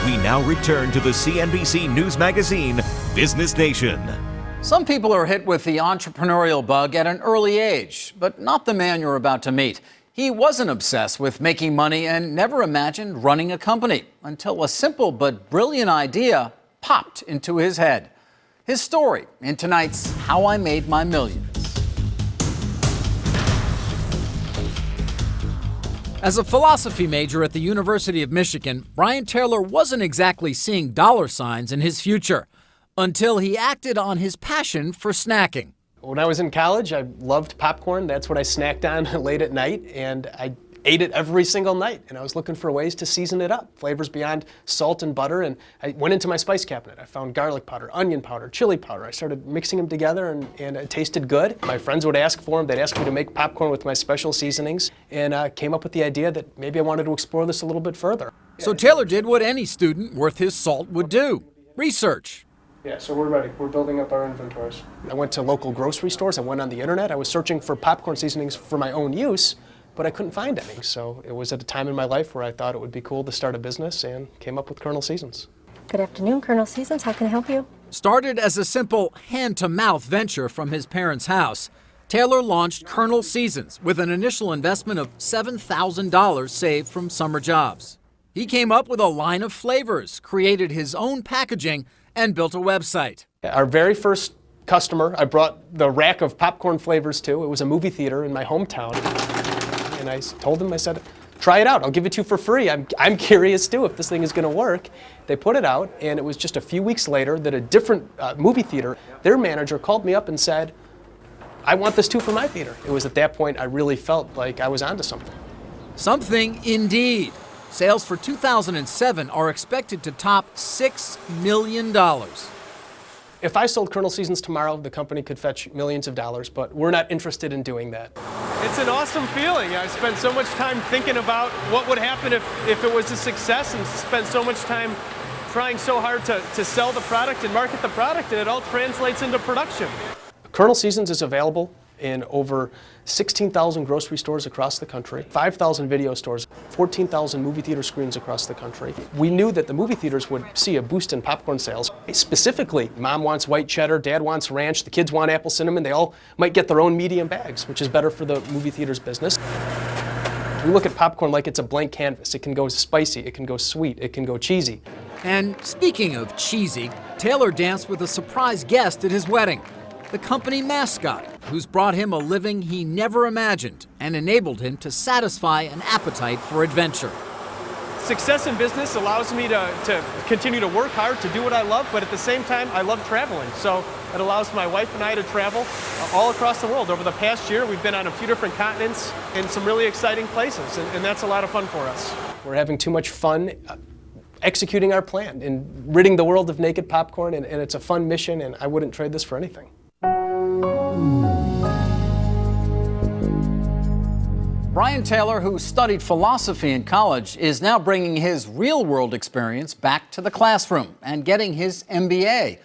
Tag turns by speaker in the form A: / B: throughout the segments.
A: We now return to the CNBC News Magazine, Business Nation.
B: Some people are hit with the entrepreneurial bug at an early age, but not the man you're about to meet. He wasn't obsessed with making money and never imagined running a company until a simple but brilliant idea popped into his head. His story in tonight's How I Made My Millions. As a philosophy major at the University of Michigan, Brian Taylor wasn't exactly seeing dollar signs in his future until he acted on his passion for snacking.
C: When I was in college, I loved popcorn. That's what I snacked on late at night, and I ate it every single night. And I was looking for ways to season it up, flavors beyond salt and butter. And I went into my spice cabinet. I found garlic powder, onion powder, chili powder. I started mixing them together, and it tasted good. My friends would ask for them. They'd ask me to make popcorn with my special seasonings, and came up with the idea that maybe I wanted to explore this a little bit further.
B: So Taylor did what any student worth his salt would do: research.
C: Yeah, so we're ready. We're building up our inventories. I went to local grocery stores. I went on the internet. I was searching for popcorn seasonings for my own use, but I couldn't find any. So it was at a time in my life where I thought it would be cool to start a business and came up with Kernel Seasons.
D: Good afternoon, Kernel Seasons. How can I help you?
B: Started as a simple hand-to-mouth venture from his parents' house, Taylor launched Kernel Seasons with an initial investment of $7,000 saved from summer jobs. He came up with a line of flavors, created his own packaging, and built a website.
C: Our very first customer, I brought the rack of popcorn flavors to. It was a movie theater in my hometown. And I told them, I said, try it out. I'll give it to you for free. I'm curious too if this thing is going to work. They put it out, and it was just a few weeks later that a different movie theater, their manager called me up and said, I want this too for my theater. It was at that point I really felt like I was onto something.
B: Something indeed. Sales for 2007 are expected to top $6 million.
C: If I sold Kernel Seasons tomorrow, the company could fetch millions of dollars, but we're not interested in doing that.
E: It's an awesome feeling. I spent so much time thinking about what would happen if it was a success, and spent so much time trying so hard to sell the product and market the product, and it all translates into production.
C: Kernel Seasons is available in over 16,000 grocery stores across the country, 5,000 video stores, 14,000 movie theater screens across the country. We knew that the movie theaters would see a boost in popcorn sales. Specifically, mom wants white cheddar, dad wants ranch, the kids want apple cinnamon. They all might get their own medium bags, which is better for the movie theater's business. We look at popcorn like it's a blank canvas. It can go spicy, it can go sweet, it can go cheesy.
B: And speaking of cheesy, Taylor danced with a surprise guest at his wedding, the company mascot, who's brought him a living he never imagined and enabled him to satisfy an appetite for adventure.
E: Success in business allows me to continue to work hard, to do what I love, but at the same time, I love traveling. So it allows my wife and I to travel all across the world. Over the past year, we've been on a few different continents in some really exciting places, and that's a lot of fun for us. We're
C: having too much fun executing our plan and ridding the world of naked popcorn, and it's a fun mission, and I wouldn't trade this for anything.
B: Brian Taylor, who studied philosophy in college, is now bringing his real-world experience back to the classroom and getting his MBA.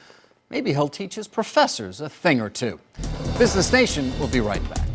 B: Maybe he'll teach his professors a thing or two. Business Nation will be right back.